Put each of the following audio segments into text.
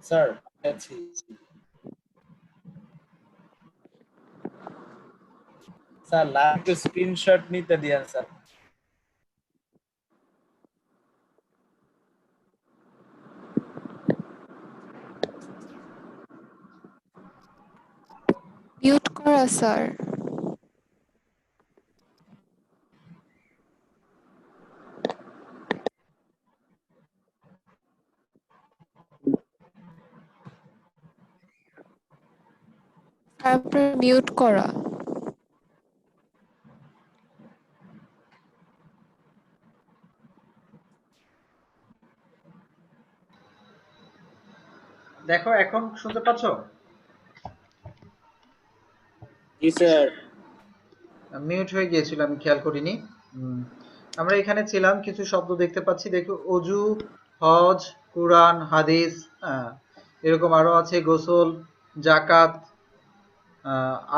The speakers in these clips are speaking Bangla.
স্যার আছি স্যার লাইভ স্ক্রিনশট নিতে দিয়েন স্যার মিউট করা স্যার। আপনার মিউট করা। দেখো এখন শুনতে পাচ্ছ? জি স্যার। মিউট হয়ে গিয়েছিল, আমি খেয়াল করিনি। আমরা এখানে ছিলাম, কিছু শব্দ দেখতে পাচ্ছি। দেখো অজু, হজ, কুরআন, হাদিস, এরকম আরো আছে গোসল, জাকাত,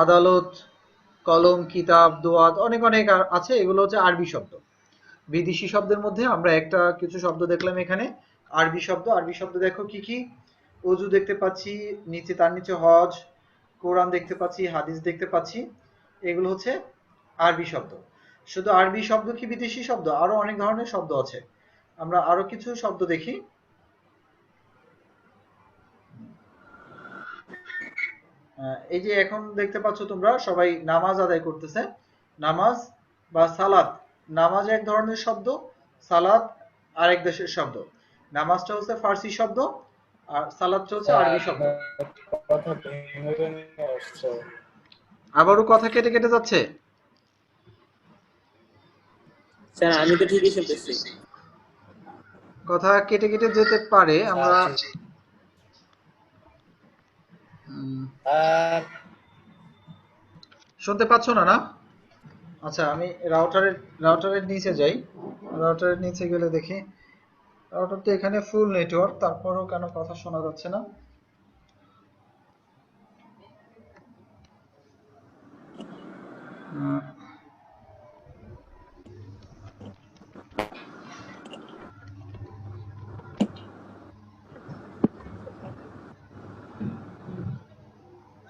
আদালত, কলম, কিতাব, দোয়াত, অনেক অনেক আছে। এগুলো হচ্ছে আরবি শব্দ। বিদেশি শব্দের মধ্যে আমরা একটা কিছু শব্দ দেখলাম এখানে, আরবি শব্দ। আরবি শব্দ দেখো কি কি? অজু দেখতে পাচ্ছি, নিচে তার নিচে হজ, কোরআন দেখতে পাচ্ছি, হাদিস দেখতে পাচ্ছি। এগুলো হচ্ছে আরবি শব্দ। শুধু আরবি শব্দ কি বিদেশি শব্দ? আরো অনেক ধরনের শব্দ আছে। আমরা আরো কিছু শব্দ দেখি। এই যে এখন দেখতে পাচ্ছ তোমরা সবাই নামাজ আদায় করতেছে। নামাজ বা সালাত, নামাজ এক ধরনের শব্দ, সালাত আরেক দেশের শব্দ। নামাজটা হচ্ছে ফার্সি শব্দ আর সালাতটা হচ্ছে আরবি শব্দ। কথা ভেঙে ভেঙে আসছে আবারও কথা কেটে কেটে যাচ্ছে। স্যার আমি তো ঠিকই শুনতেছি কথা কেটে কেটে যেতে পারে। আমরা শুনতে পাচ্ছ না না? আচ্ছা, আমি রাউটারের নিচে যাই। রাউটারের নিচে গেলে দেখি রাউটার তো এখানে ফুল নেটওয়ার্ক, তারপরেও কেন কথা শোনা যাচ্ছে না?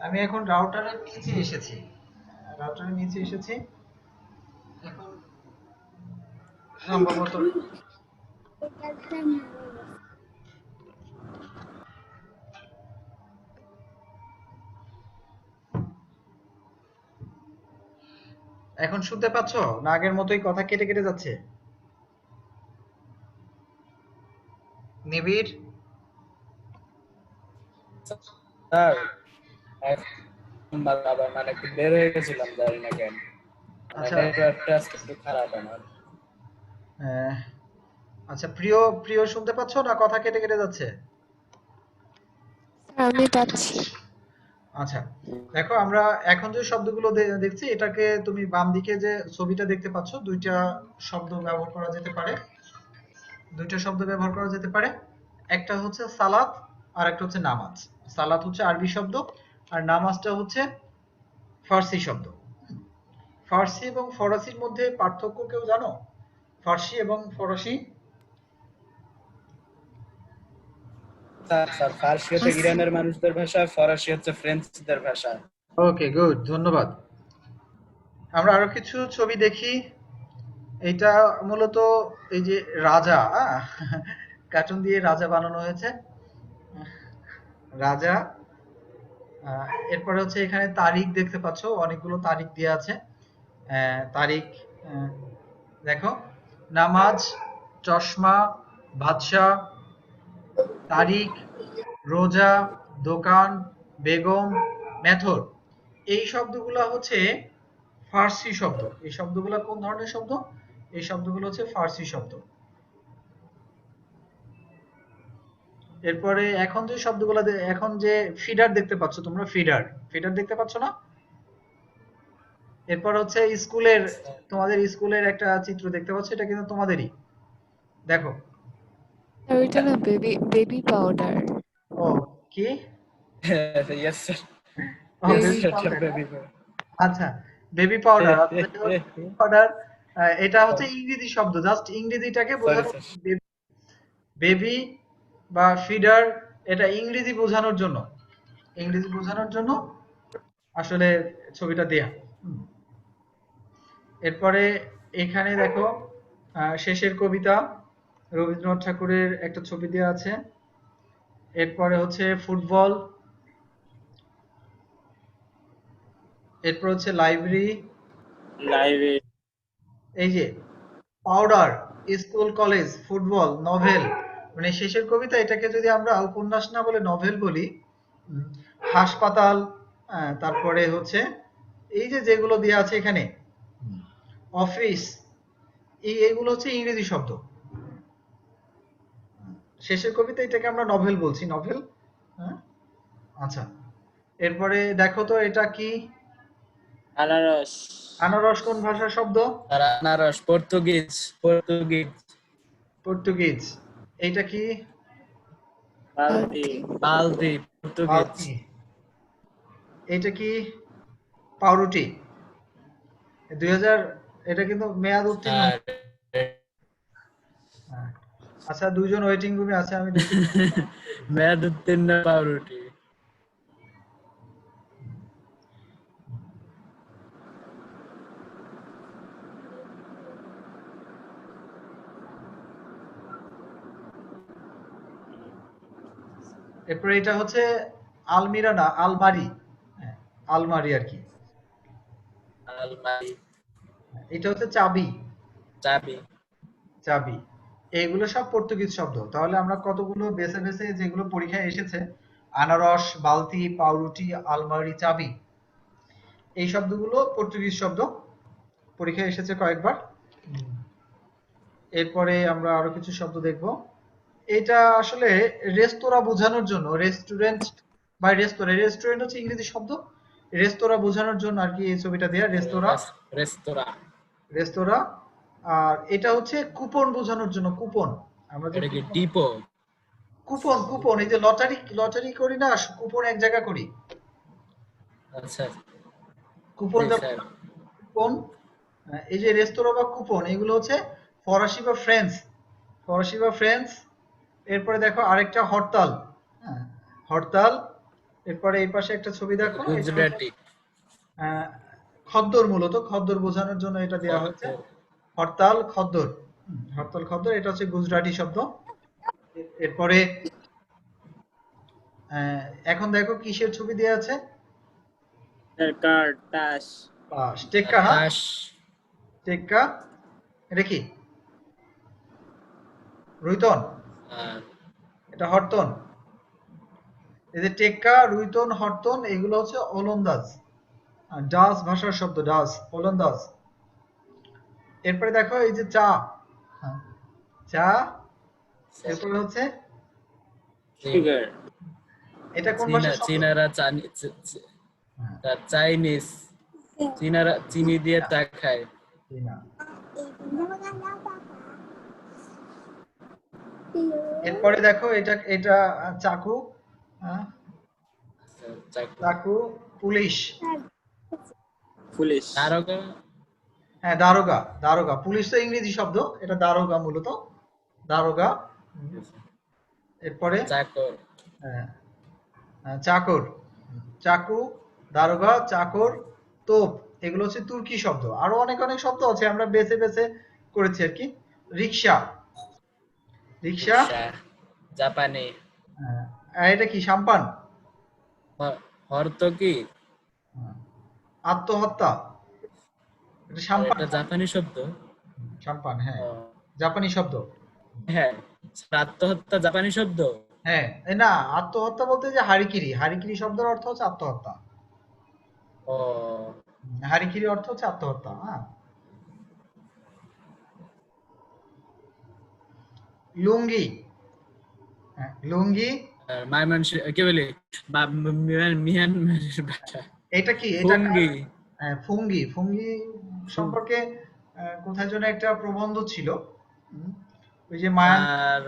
আমি এখন রাউটারের নিচে এসেছি। রাউটারের নিচে এসেছি এখন সম্ভবত। এখন শুনতে পাচ্ছ না? আগের মতোই কথা কেটে কেটে যাচ্ছে? নিবিড় স্যার আবার মানে একটু বের হয়ে গেছিলাম, জানি না কেন। মানে আচ্ছা। নেটওয়ার্কটা আজকে একটু খারাপ আমার। আচ্ছা, প্রিয় প্রিয় শুনতে পাচ্ছ না? কথা কেটে কেটে যাচ্ছে। স্যার আমি পাচ্ছি। আচ্ছা, দেখো আমরা এখন যে শব্দগুলো দেখছি, এটাকে তুমি বাম দিকে যে ছবিটা দেখতে পাচ্ছ, দুইটা শব্দ ব্যবহার করা যেতে পারে। দুইটা শব্দ ব্যবহার করা যেতে পারে। একটা হচ্ছে সালাত আর একটা হচ্ছে নামাজ। সালাত হচ্ছে আরবি শব্দ আর নামাজটা হচ্ছে ফার্সি শব্দ। ফার্সি এবং ফরাসির মধ্যে পার্থক্য কেউ জানো? ফার্সি এবং ফরাসি? স্যার ফার্সি হচ্ছে ইরানের মানুষদের ভাষা, ফরাসি হচ্ছে ফ্রেঞ্চদের ভাষা। ওকে, গুড, ধন্যবাদ। আমরা আরো কিছু ছবি দেখি। এটা মূলত এই যে রাজা, কার্টুন দিয়ে রাজা বানানো হয়েছে। রাজা, এরপরে হচ্ছে এখানে তারিখ দেখতে পাচ্ছ, অনেকগুলো তারিখ দেওয়া আছে। তারিখ, দেখো নামাজ, চশমা, বাদশাহ, তারিখ, রোজা, দোকান, বেগম, মেথর। এই শব্দগুলো হচ্ছে ফার্সি শব্দ। এই শব্দগুলো কোন ধরনের শব্দ? এই শব্দগুলো হচ্ছে ফার্সি শব্দ। এরপরে এখন যে শব্দগুলো এখন যে ফিডার দেখতে পাচ্ছ তোমরা, ফিডার ফিডার দেখতে পাচ্ছ না? এরপর হচ্ছে স্কুলের, তোমাদের স্কুলের একটা চিত্র দেখতে পাচ্ছ, এটা কিন্তু তোমাদেরই। দেখো। স্যার ওইটা না বেবি বেবি পাউডার। ও, কি? Yes sir. বেবি আচ্ছা, বেবি পাউডার। পাউডার, এটা হচ্ছে ইংরেজি শব্দ, জাস্ট ইংরেজিটাকে সরি বোঝানো। স্যার। বেবি বা ফিডার, এটা ইংরেজি বোঝানোর জন্য, ইংরেজি বোঝানোর জন্য আসলে ছবিটা দেয়া। হুম। এরপরে এখানে দেখো শেষের কবিতা, রবীন্দ্রনাথ ঠাকুরের একটা ছবি দেওয়া আছে। এরপরে হচ্ছে ফুটবল, এরপর হচ্ছে লাইব্রেরি, লাইব্রেরি, এই যে powder, school college, football, novel, মানে শেষের কবিতা এটাকে যদি আমরা উপন্যাস না বলে নভেল বলি। উম, হাসপাতাল, তারপরে হচ্ছে এই যে যেগুলো দেওয়া আছে এখানে, অফিস, এগুলো হচ্ছে ইংরেজি শব্দ। শেষের কবিতা এটাকে আমরা নভেল বলছি, নভেল। হ্যাঁ, আচ্ছা। এরপরে দেখো তো এটা কি? আনারস, আনারস কোন ভাষার শব্দ? আর আনারস পর্তুগিজ, পর্তুগিজ। পর্তুগিজ। এইটা কি? বালতি, বালতি, পর্তুগিজ। বালতি। এইটা কি? পাউরুটি। 2000, এটা কিন্তু মেয়াদ উত্তীর্ণ। আর হ্যাঁ। আচ্ছা, দুইজন ওয়েটিং রুমে আছে, আমি দেখি। মেয়াদ উত্তীর্ণ পাউরুটি। এরপরে এটা হচ্ছে আলমিরা না, আলমারি। হ্যাঁ, আলমারি আর কি। আলমারি, এটা হচ্ছে চাবি, চাবি। চাবি। এইগুলো সব পর্তুগিজ শব্দ। তাহলে আমরা কতগুলো বেছে বেছে যেগুলো পরীক্ষায় এসেছে, আনারস, বালতি, পাউরুটি, আলমারি, চাবি, এই শব্দগুলো পর্তুগিজ শব্দ, পরীক্ষায় এসেছে কয়েকবার। এরপরে আমরা আরো কিছু শব্দ দেখব। এটা আসলে রেস্তোরাঁ বোঝানোর জন্য, রেস্টুরেন্ট বা রেস্তোরাঁ, রেস্টুরেন্ট হচ্ছে ইংরেজি শব্দ, রেস্তোরাঁ বোঝানোর জন্য আর কি এই ছবিটা দেয়া, রেস্তোরাঁ, রেস্তোরাঁ। রেস্তোরাঁ। আর এটা হচ্ছে কুপন বোঝানোর জন্য, কুপন। আমরা যে এটা কি টিপো? কুপন, কুপন, এই যে লটারি, লটারি করি না, কুপন এক জায়গা করি, আচ্ছা, কুপন জি স্যার। কুপন। এই যে রেস্তোরাঁ বা কুপন, এগুলো হচ্ছে ফরাসি বা ফ্রেঞ্চ, ফরাসি বা ফ্রেঞ্চ। এরপরে দেখো আরেকটা হরতাল, হ্যাঁ, হরতাল। এরপরে এই পাশে একটা ছবি দেখো, এটা হচ্ছে গুজরাটি। আহ, খদ্দর, মূলত খদ্দর বোঝানোর জন্য এটা দেওয়া হয়েছে। হরতাল, খদ্দর। হরতাল, খদ্দর, এটা হচ্ছে গুজরাটি শব্দ। এরপরে এখন দেখো কিসের ছবি দেওয়া আছে? কার্ড, তাস, টেক্কা না, তাস। টেক্কা। এটা কি? রুইতন, আর এটা হরতন। এই যে টেক্কা, রুইতন, হরতন, এগুলো হচ্ছে ওলন্দাজ, ডাচ ভাষার শব্দ, ডাচ, ওলন্দাজ। এরপরে দেখো এই যে চা, হ্যাঁ, চা। এরপরে হচ্ছে সুগার, এটা কোন চীনা, ভাষার শব্দ? চীনারা চাইনিজ, চীনারা চিনি দিয়ে চা খায়। চীনা। এরপরে দেখো এটা, এটা চাকু, হ্যাঁ, চাকু। চাকু, পুলিশ, পুলিশ, দারোগা। হ্যাঁ, দারোগা, দারোগা। পুলিশ তো ইংরেজি শব্দ, এটা দারোগা মূলত, দারোগা। এরপরে চাকর। হ্যাঁ, চাকর, চাকু, দারোগা, চাকর, তোপ, এগুলো হচ্ছে তুর্কি শব্দ। আরো অনেক অনেক শব্দ আছে, আমরা বেছে বেছে করেছি আর কি। রিক্সা, রিক্সা। রিক্সা, জাপানি। আর এটা কি? সাম্পান। হর্তকি। আত্মহত্যা, এটা সাম্পান, এটা জাপানি শব্দ। সাম্পান, হ্যাঁ, ও, জাপানি শব্দ। হ্যাঁ, আত্মহত্যা জাপানি শব্দ। হ্যাঁ, না, আত্মহত্যা বলতে যে হারিকিরি, হারিকিরি শব্দের অর্থ হচ্ছে আত্মহত্যা। ও, হারিকিরি অর্থ হচ্ছে আত্মহত্যা। হ্যাঁ। লুঙ্গি, হ্যাঁ, লুঙ্গি। কি বলি, মিয়ানমারের ভাষা। এটা কি? এটা ফুঙ্গি। ফুঙ্গি, ফুঙ্গি সম্পর্কে কোথায় যেন একটা প্রবন্ধ ছিল। হুম, ওই যে মায়ান, আর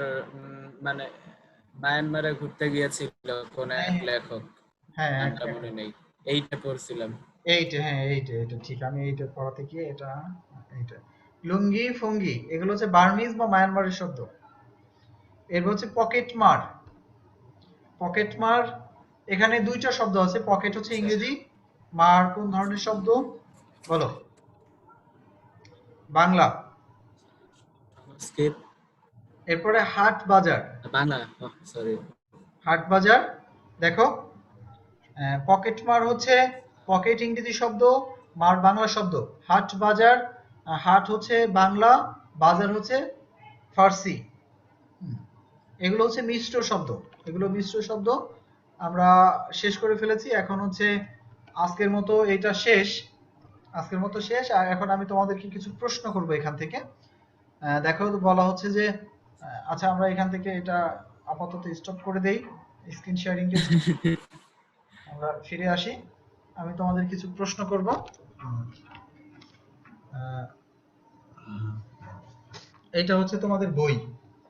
মানে মায়ানমারে ঘুরতে গিয়েছিল কোন হ্যাঁ এক লেখক, হ্যাঁ হ্যাঁ, নামটা মনে নেই, এইটা পড়ছিলাম। এইটা, হ্যাঁ, এইটা, এটা ঠিক, আমি এইটা পড়াতে গিয়ে এটা, এইটা লুঙ্গি, ফুঙ্গি, এগুলো হচ্ছে বার্মিজ বা মায়ানমারের শব্দ। এরপর হচ্ছে পকেট মার, পকেট মার, এখানে দুইটা শব্দ আছে, পকেট হচ্ছে ইংরেজি, মার কোন ধরনের শব্দ বলো? বাংলা। স্কিপ এরপরে হাট বাজার, বাংলা, সরি। হাট বাজার দেখো, পকেট মার হচ্ছে পকেট ইংরেজি শব্দ, মার বাংলা শব্দ। হাট বাজার, হাট হচ্ছে বাংলা, বাজার হচ্ছে ফার্সি। এগুলো হচ্ছে মিশ্র শব্দ, এগুলো মিশ্র শব্দ। আমরা শেষ করে ফেলেছি, এখন হচ্ছে আজকের মতো এটা শেষ, আজকের মতো শেষ। আর এখন আমি তোমাদেরকে কিছু প্রশ্ন করব এখান থেকে। দেখো বলা হচ্ছে যে আচ্ছা আমরা এখান থেকে এটা আপাতত স্টপ করে দেই, স্ক্রিন শেয়ারিং আমরা ফিরে আসি। আমি তোমাদের কিছু প্রশ্ন করব। এটা হচ্ছে তোমাদের বই,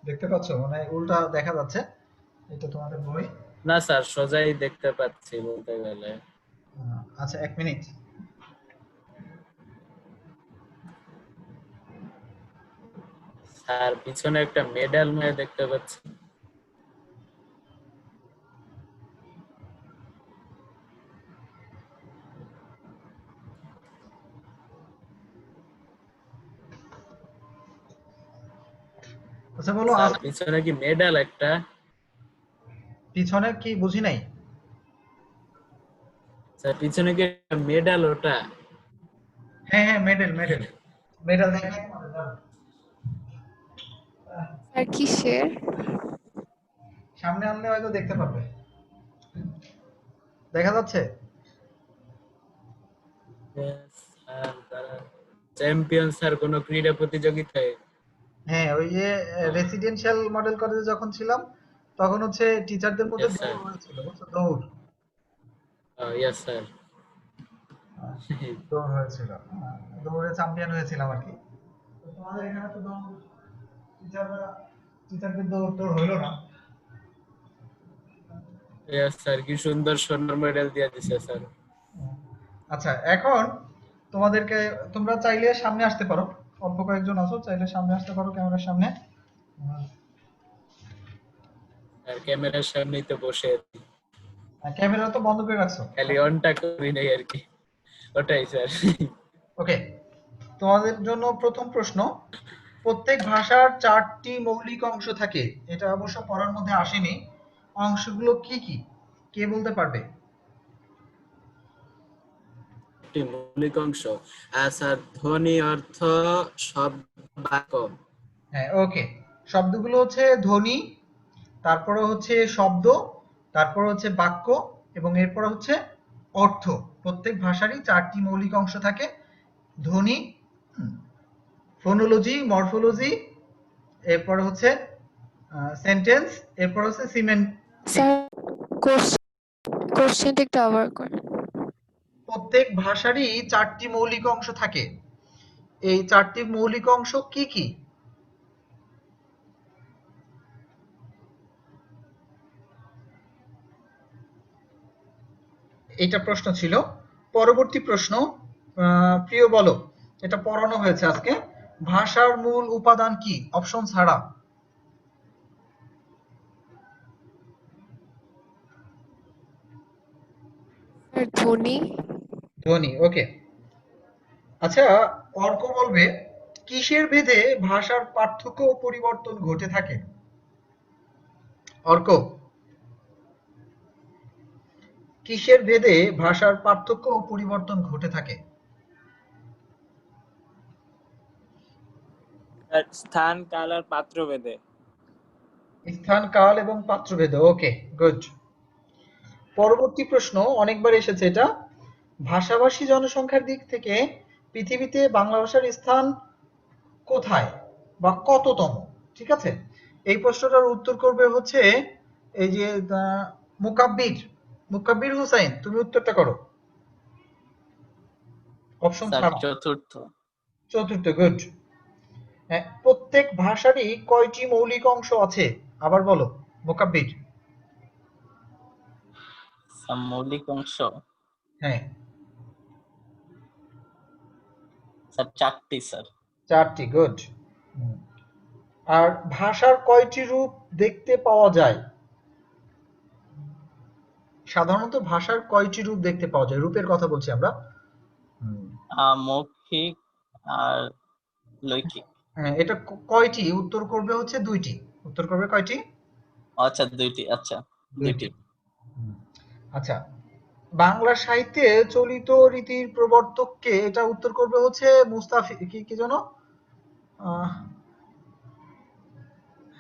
দেখতে পাচ্ছ, মানে উল্টা দেখা যাচ্ছে, এটা তোমাদের বই। না স্যার, সোজাই দেখতে পাচ্ছি বলতে গেলে। আচ্ছা এক মিনিট। স্যার পিছনে একটা মেডাল মেয়ে দেখতে পাচ্ছি। আচ্ছা বলো স্যার পিছনে কি মেডাল একটা? পিছনে কি বুঝি নাই। স্যার পিছনে কি মেডাল ওটা? হ্যাঁ হ্যাঁ মেডেল মেডেল মেডেল দেখাই তোমাদের, দাঁড়াও। আর কিসের? সামনে আনলে হয়তো দেখতে পারবে, দেখা যাচ্ছে। চ্যাম্পিয়ন স্যার কোন ক্রীড়া প্রতিযোগিতায়? হ্যাঁ ওই যে রেসিডেন্সিয়াল মডেল কলেজে যখন ছিলাম তখন হচ্ছে টিচারদের মধ্যে Yes, sir. দৌড় হয়েছিল, বুঝছো, দৌড় ইয়েস স্যার। দৌড় হয়েছিল, দৌড়ে চ্যাম্পিয়ন হয়েছিলাম আর কি। তো তোমাদের এখানে তো দৌড়, টিচারদের দৌড় দৌড় হইলো না। ইয়েস স্যার, কি সুন্দর সোনার মেডেল দিয়ে দিছে স্যার। আচ্ছা এখন তোমাদেরকে, তোমরা চাইলে সামনে আসতে পারো, অল্প কয়েকজন আছো, চাইলে সামনে আসতে পারো ক্যামেরার সামনে। আর ক্যামেরার সামনেই তো বসে আছি, ক্যামেরা তো বন্ধ করে রাখছো। খালি অনটা করি নাই আর কি। ওটাই স্যার। ওকে, তোমাদের জন্য প্রথম প্রশ্ন, প্রত্যেক ভাষার 4টি মৌলিক অংশ থাকে, এটা অবশ্য পড়ার মধ্যে আসেনি, অংশগুলো কি কি কে বলতে পারবে? একটি মৌলিক অংশ, স্যার ধ্বনি, অর্থ, শব্দ, বাক্য। হ্যাঁ ওকে, শব্দগুলো হচ্ছে ধ্বনি, তারপরে হচ্ছে শব্দ, তারপরে হচ্ছে বাক্য, এবং এরপরে হচ্ছে অর্থ। প্রত্যেক ভাষারই 4টি মৌলিক অংশ থাকে, ধ্বনি, ফোনোলজি, মরফোলজি, এরপরে হচ্ছে সেন্টেন্স, এরপর হচ্ছে সিমেন্টিক। স্যার কোশ্চেনটা একটু আবার করে। প্রত্যেক ভাষারই 4টি মৌলিক অংশ থাকে, এই 4টি মৌলিক অংশ কি কি? এটা প্রশ্ন ছিল। পরবর্তী প্রশ্ন, প্রিয় বলো, এটা পড়ানো হয়েছে আজকে, ভাষার মূল উপাদান কি অপশন ছাড়া? আর ধ্বনি। ধ্বনি, ওকে। আচ্ছা অর্ক বলবে, কিসের ভেদে ভাষার পার্থক্য ও পরিবর্তন ঘটে থাকে? অর্ক, কিসের ভেদে ভাষার পার্থক্য ও পরিবর্তন ঘটে থাকে? স্যার স্থান, কাল আর পাত্র ভেদে। স্থান, কাল এবং পাত্রভেদে, ওকে গুড। পরবর্তী প্রশ্ন, অনেকবার এসেছে এটা, ভাষাভাষী জনসংখ্যার দিক থেকে পৃথিবীতে বাংলা ভাষার স্থান কোথায় বা কততম? ঠিক আছে, এই প্রশ্নটার উত্তর করবে হচ্ছে এই যে মুকাব্বির, মুকাব্বির হুসাইন, তুমি উত্তরটা করো অপশন স্যার ছাড়া। চতুর্থ। চতুর্থ, গুড। হ্যাঁ, প্রত্যেক ভাষারই কয়টি মৌলিক অংশ আছে আবার বলো মুকাব্বির। স্যার মৌলিক অংশ হ্যাঁ স্যার 4টি স্যার। 4টি, গুড। আর ভাষার কয়টি রূপ দেখতে পাওয়া যায়? সাধারণত ভাষার কয়টি রূপ দেখতে পাওয়া যায়? রূপের কথা বলছি আমরা। মৌখিক আর লৈখিক। হ্যাঁ, এটা কয়টি? উত্তর করবে হচ্ছে দুইটি। উত্তর করবে কয়টি? আচ্ছা দুইটি, আচ্ছা দুইটি। আচ্ছা, বাংলা সাহিত্যে চলিত রীতির প্রবর্তক কে? এটা উত্তর করবে হচ্ছে মুস্তাফি, কি জানো?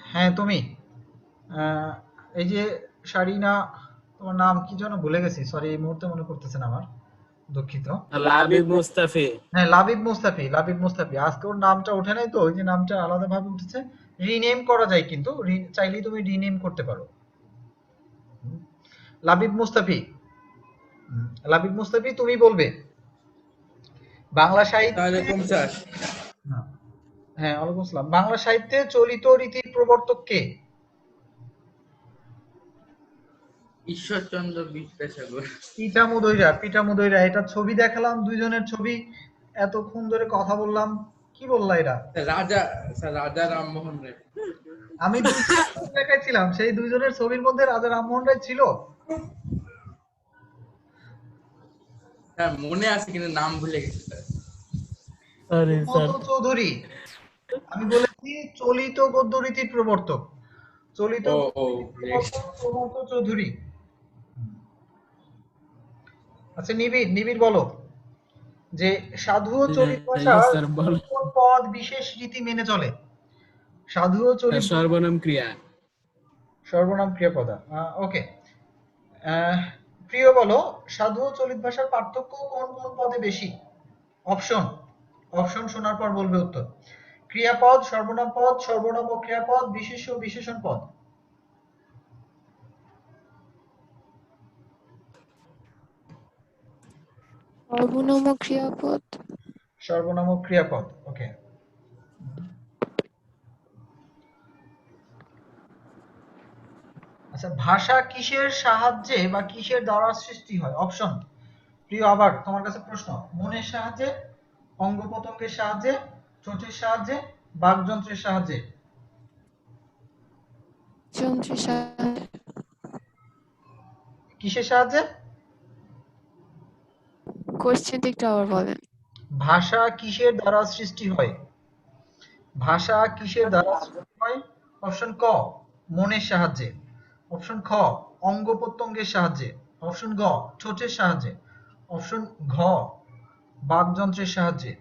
হ্যাঁ তুমি। এই যে শারিনা, তোমার নাম কি যেন ভুলে গেছি, সরি এই মুহূর্তে মনে করতেছে না আমার, দুঃখিত। লাবিব মুস্তাফি। হ্যাঁ লাবিব মুস্তাফি, লাবিব মুস্তাফি। আজকে ওর নামটা ওঠে নাই তো, ওই যে নামটা আলাদা ভাবে উঠেছে। রিনেম করা যায় কিন্তু, চাইলেই তুমি রিনেম করতে পারো। লাবিব মুস্তাফি, লাবিব মুস্তাফি তুমি বলবে বাংলা সাহিত্যে। হ্যাঁ ওয়ালাইকুম আসসালাম। বাংলা সাহিত্যে চলিত রীতির প্রবর্তক কে? ঈশ্বরচন্দ্র বিদ্যাসাগর। পিটামুদইরা। এটা ছবি দেখালাম, দুইজনের ছবি, এতক্ষণ ধরে কথা বললাম, কি বললা এরা? রাজা রামমোহন রায়। আমি দেখাইছিলাম, সেই দুইজনের ছবির মধ্যে রাজা রামমোহন রায় ছিল। হ্যাঁ মনে আছে কিন্তু নাম ভুলে গেছি স্যার। চৌধুরী। আমি বলেছি চলিত গদ্য রীতির প্রবর্তক, চলিত প্রবর্তক চৌধুরী। আচ্ছা নিবিড় বলো যে সাধু ও চলিত ভাষা কোন পদ বিশেষ রীতি মেনে চলে? সাধু ও চলিত সর্বনাম ক্রিয়া। সর্বনাম ক্রিয়াপদ। ওকে। প্রিয় বলো সাধু ও চলিত ভাষার পার্থক্য কোন কোন পদে বেশি? অপশন শোনার পর বলবে উত্তর। ক্রিয়াপদ, সর্বনাম পদ, সর্বনাম ও ক্রিয়াপদ, বিশেষ্য ও বিশেষণ পদ। সর্বনাম ও ক্রিয়াপদ। সর্বনাম ও ক্রিয়াপদ। ওকে। আচ্ছা, ভাষা কিসের সাহায্যে বা কিসের দ্বারা সৃষ্টি হয়? অপশন। প্রিয় আবার তোমার কাছে প্রশ্ন। মনের সাহায্যে, অঙ্গ প্রত্যঙ্গের সাহায্যে, ঠোঁটের সাহায্যে, বাকযন্ত্রের সাহায্যে। যন্ত্রের সাহায্যে। কিসের সাহায্যে? কোশ্চেনটা একটু আবার বলেন। ভাষা কিসের দ্বারা সৃষ্টি হয়? ভাষা কিসের দ্বারা সৃষ্টি হয়? অপশন ক মনের সাহায্যে, অপশন খ অঙ্গ প্রত্যঙ্গের সাহায্যে, অপশন গ ঠোঁটের সাহায্যে, অপশন ঘ বাকযন্ত্রের সাহায্যে।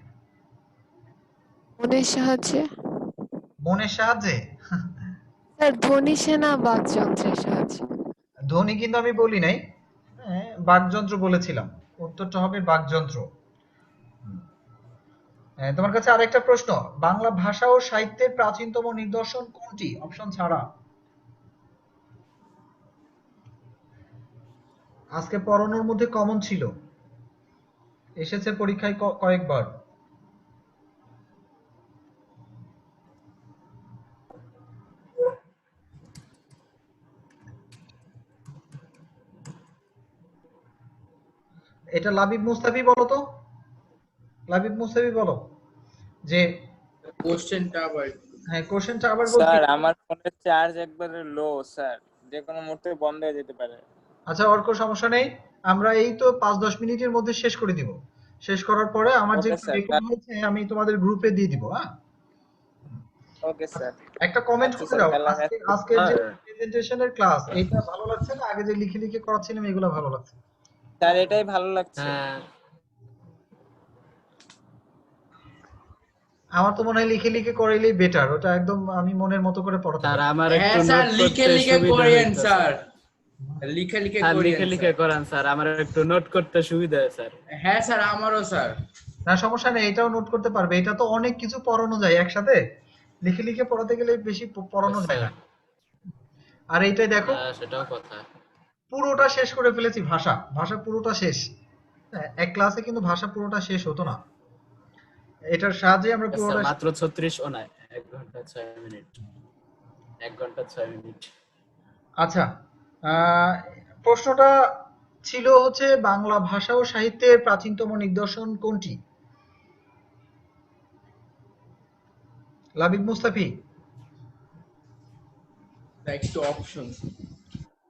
মনের সাহায্যে। মনের সাহায্যে? স্যার ধ্বনি সেনা বাকযন্ত্রের সাহায্যে। ধ্বনি কিন্তু আমি বলি নাই, বাকযন্ত্র বলেছিলাম। উত্তরটা হবে বাকযন্ত্র। তোমার কাছে আরেকটা প্রশ্ন। বাংলা ভাষা ও সাহিত্যের প্রাচীনতম নিদর্শন কোনটি? অপশন ছাড়া। আজকে পড়ানোর মধ্যে কমন ছিল, এসেছে পরীক্ষায় কয়েকবার। এটা লাবিব মুস্তাফি বলো তো, লাবিব মুস্তাফি বলো যে কোশ্চেনটা আবার। হ্যাঁ কোশ্চেনটা আবার বলছি। স্যার আমার ফোনের চার্জ একবারে লো স্যার, যে কোনো মুহূর্তে বন্ধ হয়ে যেতে পারে। আচ্ছা অর্ক, সমস্যা নেই, আমরা এই তো 5-10 মিনিটের মধ্যে শেষ করে দিব। শেষ করার পরে আমার যে ওকে স্যার। রেকর্ড হয়েছে আমি তোমাদের গ্রুপে দিয়ে দিব। হ্যাঁ ওকে স্যার। একটা কমেন্ট আচ্ছা করে স্যার, দাও, তাহলে আমি আজকে যে প্রেজেন্টেশনের ক্লাস এটা ভালো লাগছে না আগে যে লিখে করাচ্ছিলাম এগুলো ভালো লাগছে? স্যার এটাই ভালো লাগছে। আমার তো মনে হয় লিখে করাইলেই বেটার, ওটা একদম আমি মনের মতো করে পড়াতে স্যার পারি। আমার একটু স্যার নোট লিখে করতে লিখে সুবিধা করেন হইতো স্যার। স্যার। লিখে স্যার করেন লিখে করান স্যার, আমার একটু নোট করতে সুবিধা হয় স্যার। হ্যাঁ স্যার আমারও স্যার। না সমস্যা নেই, এটাও নোট করতে পারবে, এটা তো অনেক কিছু পড়ানো যায় একসাথে, লিখে পড়াতে গেলে বেশি পড়ানো যায় না। আর এইটাই দেখো সেটাও কথা। পুরোটা শেষ করে ফেলেছি, ভাষা পুরোটা শেষ। এক ক্লাসে কিন্তু ভাষা পুরোটা শেষ হতো না, এটার সাহায্যে আমরা স্যার পুরোটা। মাত্র 36 ও না, 1 ঘন্টা 6 মিনিট, 1 ঘন্টা 6 মিনিট। আচ্ছা, প্রশ্নটা ছিল হচ্ছে বাংলা ভাষা ও সাহিত্যের প্রাচীনতম নিদর্শন কোনটি? লাবিব মুস্তাফি একটু অপশন।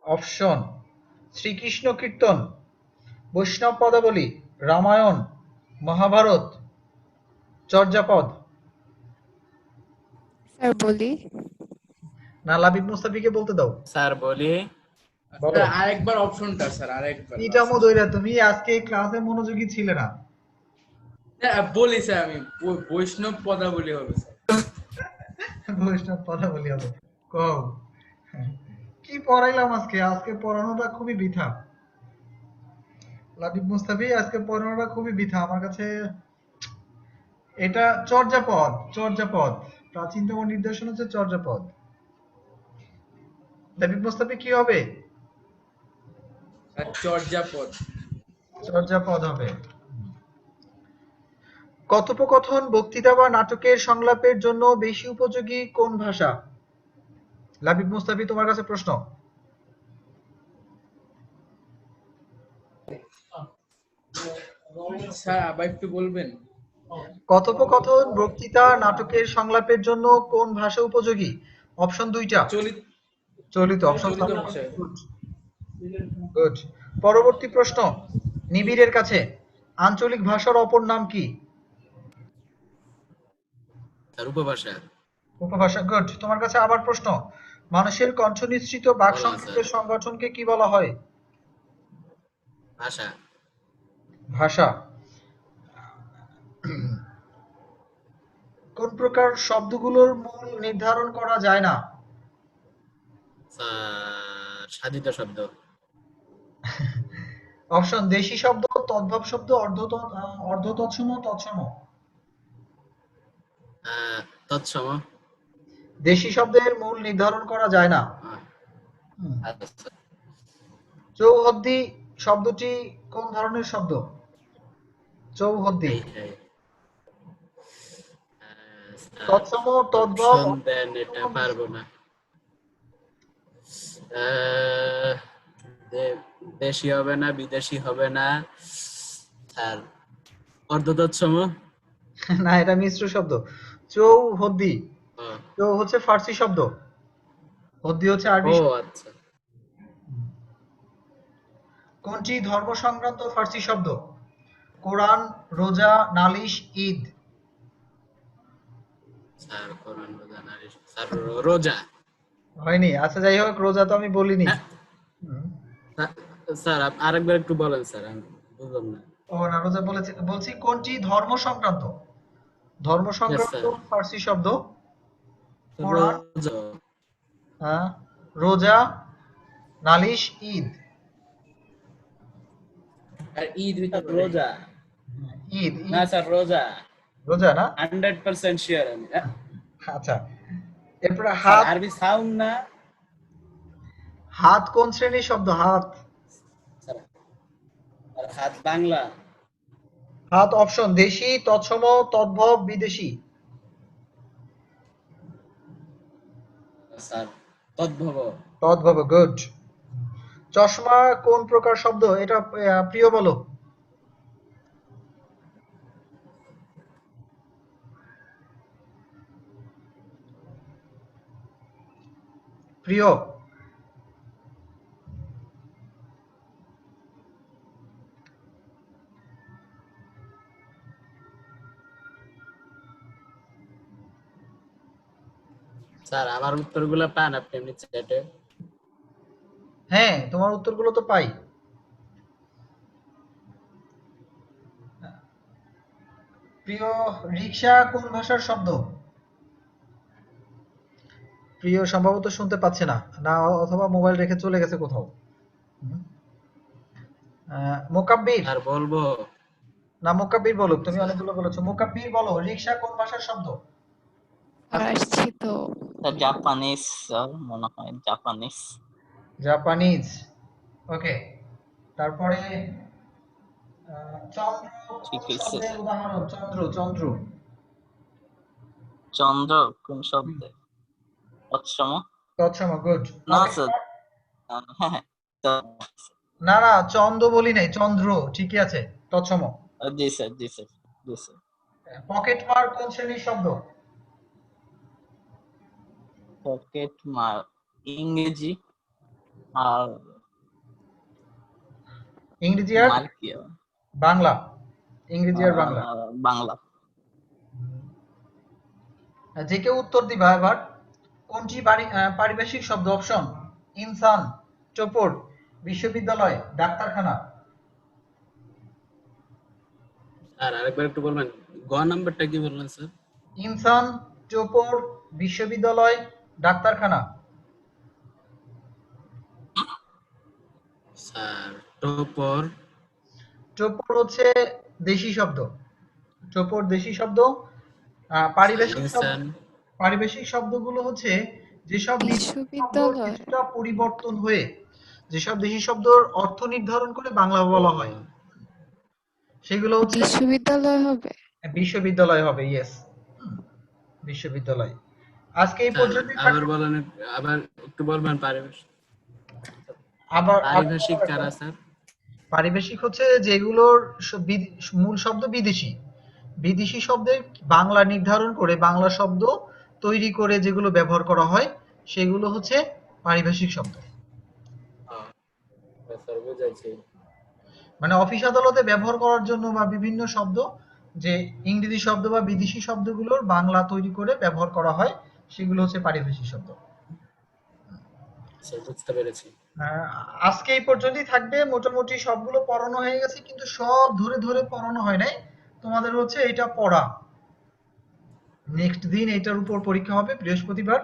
অপশন। শ্রীকৃষ্ণ কীর্তন, বৈষ্ণব পদাবলী, রামায়ণ, মহাভারত, চর্যাপদ। স্যার বলি। না, লাবিব মুস্তাফিকে বলতে দাও। স্যার বলি। বলো। স্যার আরেকবার অপশনটা স্যার আরেকবার এটা মধুইরা, তুমি আজকে ক্লাসে মনোযোগী ছিলে না। বলি স্যার আমি বৈষ্ণব পদাবলী হবে স্যার। বৈষ্ণব পদাবলী হবে। কও কি পড়াইলাম আজকে? আজকে পড়ানোটা খুবই বৃথা। লাবিব মুস্তাফি, আজকে পড়ানোটা খুবই বৃথা আমার কাছে। এটা চর্যাপদ, চর্যাপদ, প্রাচীনতম নিদর্শন হচ্ছে চর্যাপদ। লাবিব মুস্তাফি কি হবে? স্যার চর্যাপদ। চর্যাপদ হবে। কথোপকথন, বক্তৃতা বা নাটকের সংলাপের জন্য বেশি উপযোগী কোন ভাষা? লাবিব মুস্তাফি, তোমার কাছে প্রশ্ন। স্যার আবার একটু বলবেন? কথোপকথন, বক্তৃতা, নাটকের সংলাপের জন্য কোন ভাষা উপযোগী? অপশন দুইটা। চলিত। অপশন চলিত ভাষা। গুড। পরবর্তী প্রশ্ন নিবিড়ের কাছে, আঞ্চলিক ভাষার অপর নাম কি? স্যার উপভাষা। উপভাষা। গুড। তোমার কাছে আবার প্রশ্ন, মানুষের কণ্ঠ নিঃসৃত বাক বলো, সংকেতের স্যার। সংগঠনকে কি বলা হয়? ভাষা। ভাষা। কোন প্রকার শব্দগুলোর মূল নির্ধারণ করা যায় না? স্যার সাধিত শব্দ। অপশন দেশি শব্দ, তদ্ভব শব্দ, অর্ধতৎসম, তৎসম। তৎসম। দেশি শব্দের মূল নির্ধারণ করা যায় না। আচ্ছা। চৌহদ্দি শব্দটি কোন ধরনের শব্দ? চৌহদ্দি। তৎসম, তদ্ভব, অপশন দেন, এটা পারবো না। দেশি হবে না, বিদেশি হবে না, আর অর্ধতৎসম। না, এটা মিশ্র শব্দ। চৌহদ্দি। ও, চৌ হচ্ছে ফার্সি শব্দ, হদ্দি হচ্ছে আরবি ও শব্দ। আচ্ছা। কোনটি ধর্ম সংক্রান্ত ফার্সি শব্দ? কোরআন, রোজা, নালিশ, ঈদ। স্যার কোরআন, রোজা, নালিশ। স্যার রোজা। হয়নি? আচ্ছা যাই হোক, রোজা তো আমি বলিনি। হ্যাঁ। স্যার আরেকবার একটু বলেন স্যার, আমি বুঝলাম না। ও না, রোজা বলেছি। বলছি কোনটি ধর্ম সংক্রান্ত, ধর্ম সংক্রান্ত স্যার। ফার্সি শব্দ? কোরআন, রোজা। রোজা, নালিশ, ঈদ। আর ঈদ হইতে পারে। রোজা। ঈদ। না স্যার রোজা। রোজা না? 100% শিওর আমি। আচ্ছা, এরপরে স্যার হাত। আরবি সাউন্ড না। হাত কোন শ্রেণীর শব্দ? হাত। স্যার আর হাত বাংলা। হাত অপশন দেশি, তৎসম, তদ্ভব, বিদেশি। স্যার তদ্ভব। তদ্ভব। গুড। চশমা কোন প্রকার শব্দ? এটা প্রিয় বলো। প্রিয়। স্যার আমার উত্তরগুলো পান আপনি এমনি চ্যাটে? হ্যাঁ, তোমার উত্তরগুলো তো পাই। প্রিয়। রিকশা কোন ভাষার শব্দ? প্রিয় সম্ভবত শুনতে পাচ্ছে না, না অথবা মোবাইল রেখে চলে গেছে কোথাও। মোকাব্বির। আর বলবো? না, মোকাব্বির বলো, তুমি অনেকগুলো বলেছো। মোকাব্বির বলো, রিকশা কোন ভাষার শব্দ? আর আসছি তো। জাপানিজ স্যার, মনে হয় জাপানিজ। জাপানিজ। ওকে। তারপরে চন্দ্র কোন ঠিক আছে। শব্দের উদাহরণ? চন্দ্র, চন্দ্র। চন্দ্র কোন শব্দে? তৎসম। তৎসম। গুড। না স্যার। হ্যাঁ হ্যাঁ তো না না, চন্দ্র বলি নাই, চন্দ্র ঠিকই আছে, তৎসম। জি স্যার, জি স্যার, জি স্যার। পকেট মার কোন শ্রেণীর শব্দ? পকেট মার ইংরেজি। আর ইংরেজি আর মার্কিয়া বাংলা, ইংরেজি আর বাংলা। বাংলা যে কেউ উত্তর দিবা এবার। কোনটি পারিভাষিক শব্দ? অপশন: ইনসান, চোপড়, বিশ্ববিদ্যালয়, ডাক্তারখানা। স্যার আরেকবার একটু বলবেন, গ নাম্বারটা কি বললেন স্যার? ইনসান, চোপড়, বিশ্ববিদ্যালয়, ডাক্তারখানা। স্যার টপর, চোপড় হচ্ছে দেশি শব্দ, চোপড় দেশি শব্দ। ইনসান, পারিভাষিক শব্দগুলো হচ্ছে যেসব দেশি শব্দর বিশ্ববিদ্যালয়। কিছুটা পরিবর্তন হয়ে যেসব দেশি শব্দর অর্থ নির্ধারণ করে বাংলা বলা হয়, সেগুলো হচ্ছে বিশ্ববিদ্যালয় হবে। বিশ্ববিদ্যালয় হবে। ইয়েস, বিশ্ববিদ্যালয়। আজকে এই স্যার পর্যন্তই আবার থাকবে। বলেন, আবার একটু বলবেন পারিভাষিক, আবার পারিভাষিক কারা স্যার? পারিভাষিক হচ্ছে যেগুলোর মূল শব্দ বিদেশি, বিদেশি শব্দের বাংলা নির্ধারণ করে বাংলা শব্দ তৈরি করে যেগুলো ব্যবহার করা হয় সেগুলো হচ্ছে পারিভাষিক শব্দ। স্যার বুঝাইছি। মানে অফিস আদালতে ব্যবহার করার জন্য বা বিভিন্ন শব্দ, যে ইংরেজি শব্দ বা বিদেশি শব্দগুলোর বাংলা তৈরি করে ব্যবহার করা হয় সেগুলো হচ্ছে পারিভাষিক শব্দ। স্যার বুঝতে পেরেছি। আজকে এই পর্যন্তই থাকবে। মোটামুটি সবগুলো পড়ানো হয়ে গেছে, কিন্তু সব ধরে ধরে পড়ানো হয় নাই। তোমাদের হচ্ছে এটা পড়া, নেক্সট দিন এটার উপর পরীক্ষা হবে বৃহস্পতিবার।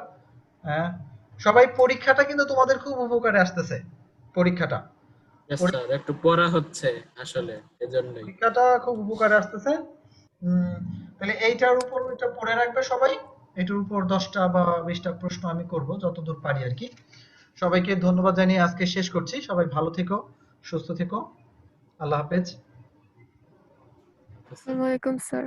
হ্যাঁ, সবাই পরীক্ষাটা কিন্তু তোমাদের খুব উপকারে আসতেছে। পরীক্ষাটা Yes, স্যার একটু পড়া হচ্ছে আসলে, এজন্যই। পরীক্ষাটা খুব উপকারে আসতেছে। তাহলে এইটার উপর এটা পড়ে রাখবে সবাই। এটার উপর 10টা বা 20টা প্রশ্ন আমি করব যতদূর পারি আর কি। সবাইকে ধন্যবাদ জানিয়ে আজকে শেষ করছি। সবাই ভালো থেকো, সুস্থ থেকো। আল্লাহ হাফেজ। আসসালামু আলাইকুম স্যার।